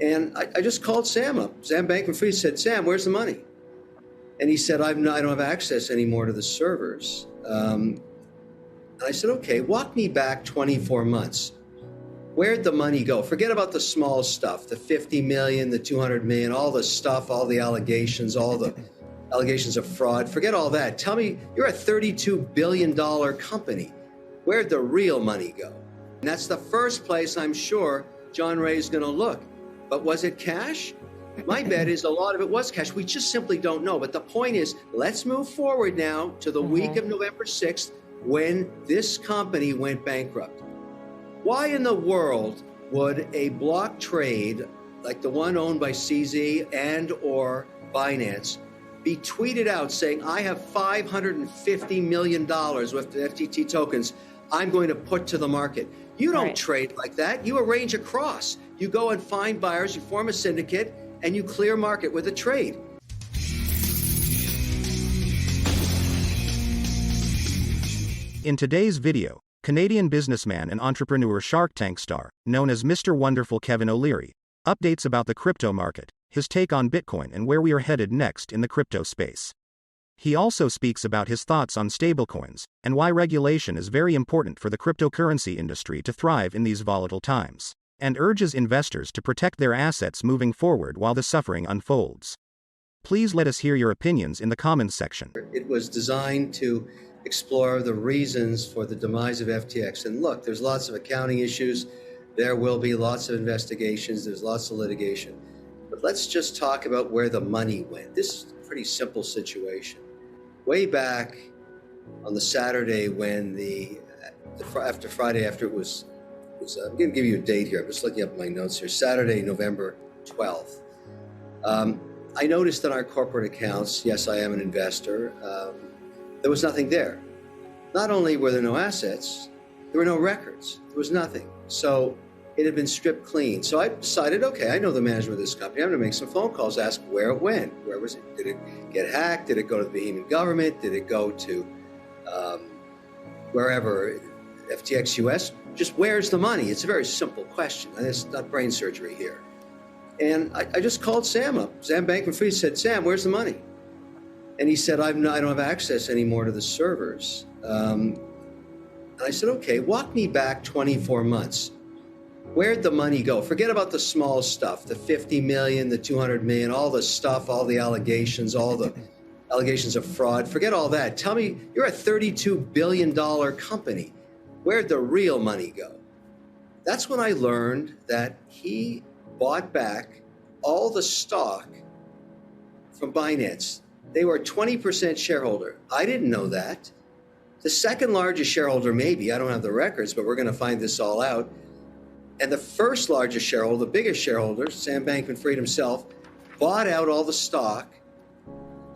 And I just called Sam up. Sam Bankman-Fried said, Sam, where's the money? And he said, I don't have access anymore to the servers. And I said, okay, walk me back 24 months. Where'd the money go? Forget about the small stuff, the 50 million, the 200 million, all the stuff, all the allegations, all the allegations of fraud. Forget all that. Tell me, you're a $32 billion company. Where'd the real money go? And that's the first place I'm sure John Ray's going to look. But was it cash? My bet is a lot of it was cash. We just simply don't know. But the point is, let's move forward now to the week of November 6th when this company went bankrupt. Why in the world would a block trade like the one owned by CZ and or Binance be tweeted out saying, I have $550 million worth of FTT tokens I'm going to put to the market? You don't trade like that. You arrange a cross. You go and find buyers, you form a syndicate, and you clear market with a trade. In today's video, Canadian businessman and entrepreneur Shark Tank star, known as Mr. Wonderful Kevin O'Leary, updates about the crypto market, his take on Bitcoin and where we are headed next in the crypto space. He also speaks about his thoughts on stablecoins, and why regulation is very important for the cryptocurrency industry to thrive in these volatile times, and urges investors to protect their assets moving forward while the suffering unfolds. Please let us hear your opinions in the comments section. It was designed to explore the reasons for the demise of FTX. And look, there's lots of accounting issues. There will be lots of investigations. There's lots of litigation. But let's just talk about where the money went. This is a pretty simple situation. Way back on the Saturday when after Friday, after it was I'm going to give you a date here. I'm just looking up my notes here. Saturday, November 12th. I noticed in our corporate accounts, yes, I am an investor, there was nothing there. Not only were there no assets, there were no records. There was nothing. So it had been stripped clean. So I decided, okay, I know the management of this company. I'm going to make some phone calls, ask where it went. Where was it? Did it get hacked? Did it go to the Bahamian government? Did it go to wherever, FTX US? Just where's the money? It's a very simple question. And it's not brain surgery here. And I just called Sam up. Sam Bankman-Fried said, Sam, where's the money? And he said, I don't have access anymore to the servers. And I said, okay, walk me back 24 months. Where'd the money go? Forget about the small stuff, the 50 million, the 200 million, all the stuff, all the allegations, all the allegations of fraud. Forget all that. Tell me, you're a $32 billion company. Where'd the real money go? That's when I learned that he bought back all the stock from Binance. They were a 20% shareholder. I didn't know that. The second largest shareholder, maybe, I don't have the records, but we're going to find this all out. And the first largest shareholder, the biggest shareholder, Sam Bankman-Fried himself, bought out all the stock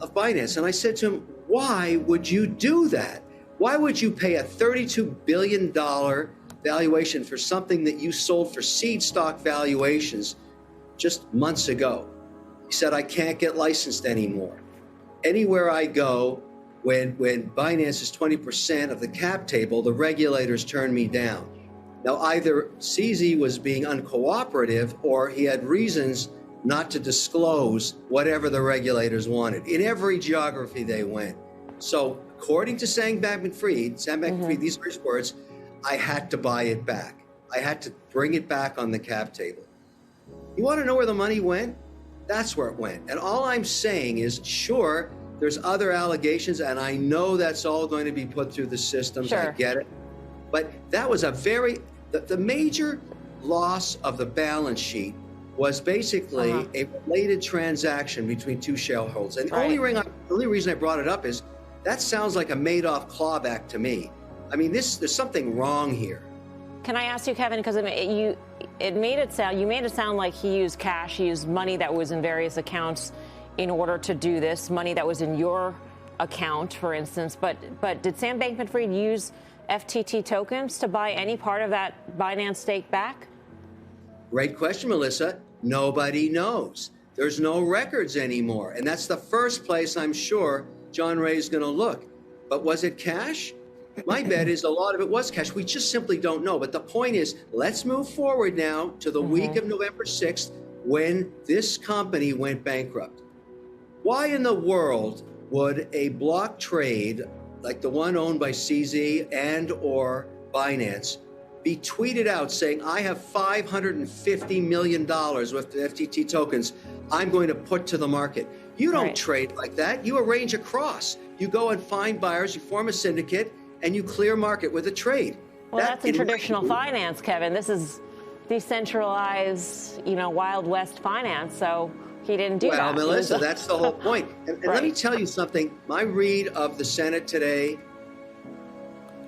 of Binance. And I said to him, why would you do that? Why would you pay a $32 billion valuation for something that you sold for seed stock valuations just months ago? He said, I can't get licensed anymore. Anywhere I go, when Binance is 20% of the cap table, the regulators turn me down. Now, either CZ was being uncooperative or he had reasons not to disclose whatever the regulators wanted. In every geography they went. So according to Sam Bankman-Fried, these are his words, I had to buy it back. I had to bring it back on the cap table. You want to know where the money went? That's where it went. And all I'm saying is, sure, there's other allegations, and I know that's all going to be put through the systems. Sure. I get it. But that was the major loss of the balance sheet was basically a related transaction between two shareholders. And the only reason I brought it up is that sounds like a Madoff clawback to me. I mean, there's something wrong here. Can I ask you, Kevin, because you made it sound like he used cash, he used money that was in various accounts in order to do this, money that was in your account, for instance. But did Sam Bankman-Fried use FTT tokens to buy any part of that Binance stake back? Great question, Melissa. Nobody knows. There's no records anymore. And that's the first place I'm sure John Ray is going to look. But was it cash? My bet is a lot of it was cash. We just simply don't know. But the point is, let's move forward now to the week of November 6th when this company went bankrupt. Why in the world would a block trade like the one owned by CZ and or Binance be tweeted out saying, I have $550 million with the FTT tokens I'm going to put to the market? You don't trade like that. You arrange a cross. You go and find buyers, you form a syndicate, and you clear market with a trade. Well, that's in traditional finance, Kevin. This is decentralized, Wild West finance. So he didn't do that. Well, Melissa, that's the whole point. And let me tell you something. My read of the Senate today,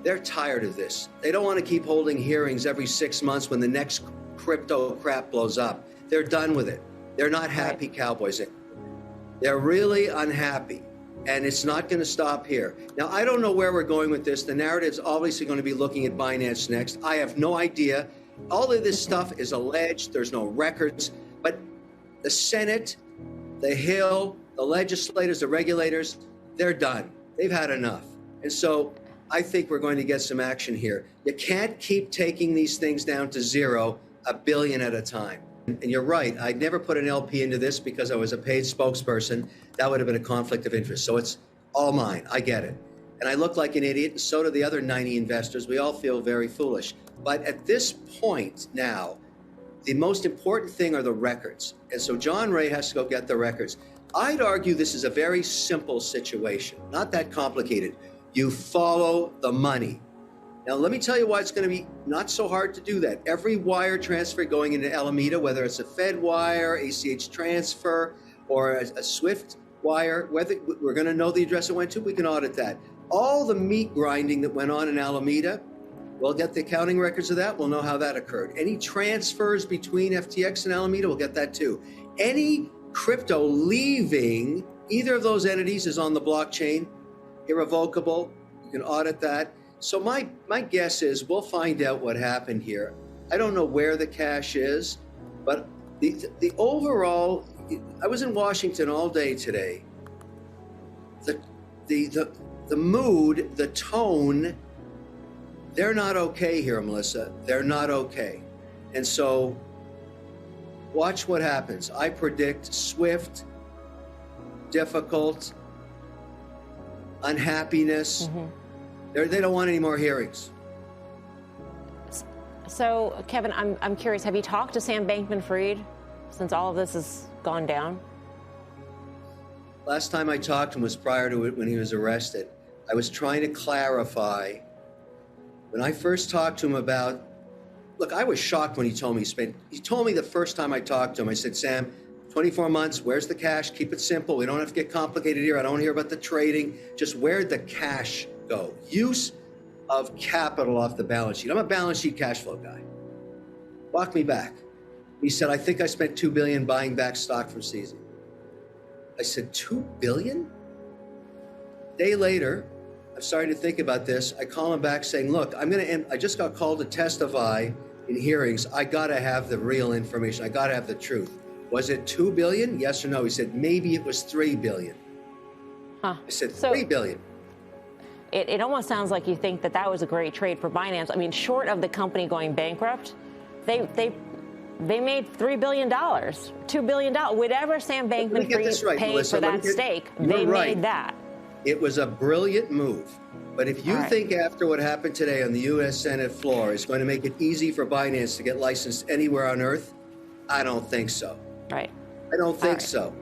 they're tired of this. They don't want to keep holding hearings every 6 months when the next crypto crap blows up. They're done with it. They're not happy cowboys. They're really unhappy. And it's not going to stop here. Now, I don't know where we're going with this. The narrative's obviously going to be looking at Binance next. I have no idea. All of this stuff is alleged. There's no records. But the Senate, the Hill, the legislators, the regulators, they're done. They've had enough. And so I think we're going to get some action here. You can't keep taking these things down to zero, $1 billion at a time. And you're right. I'd never put an LP into this because I was a paid spokesperson. That would have been a conflict of interest. So it's all mine. I get it. And I look like an idiot, and so do the other 90 investors. We all feel very foolish. But at this point now, the most important thing are the records. And so John Ray has to go get the records. I'd argue this is a very simple situation, not that complicated. You follow the money. Now, let me tell you why it's going to be not so hard to do that. Every wire transfer going into Alameda, whether it's a Fed wire, ACH transfer, or a SWIFT wire, whether we're going to know the address it went to, we can audit that. All the meat grinding that went on in Alameda, we'll get the accounting records of that. We'll know how that occurred. Any transfers between FTX and Alameda, we'll get that too. Any crypto leaving either of those entities is on the blockchain, irrevocable. You can audit that. So my guess is we'll find out what happened here. I don't know where the cash is, but the overall, I was in Washington all day today. The mood, the tone, they're not okay here, Melissa. They're not okay. And so watch what happens. I predict swift, difficult, unhappiness. They don't want any more hearings. So, Kevin, I'm curious. Have you talked to Sam Bankman-Fried since all of this has gone down? Last time I talked to him was prior to it when he was arrested. I was trying to clarify. When I first talked to him about, look, I was shocked when he told me he told me the first time I talked to him, I said, Sam, 24 months, where's the cash? Keep it simple. We don't have to get complicated here. I don't hear about the trading. Just where'd the cash go? Use of capital off the balance sheet. I'm a balance sheet cash flow guy. Walk me back. He said, I think I spent $2 billion buying back stock from CZ. I said, $2 billion? Day later, I'm starting to think about this. I call him back saying, look, I just got called to testify in hearings. I got to have the real information. I got to have the truth. Was it $2 billion? Yes or no? He said, maybe it was $3 billion. I said, $3 billion. It almost sounds like you think that was a great trade for Binance. I mean, short of the company going bankrupt, they made $3 billion, $2 billion, whatever Sam Bankman-Fried paid for that stake, they made that. It was a brilliant move. But if you think after what happened today on the U.S. Senate floor is going to make it easy for Binance to get licensed anywhere on earth, I don't think so. Right. I don't think so.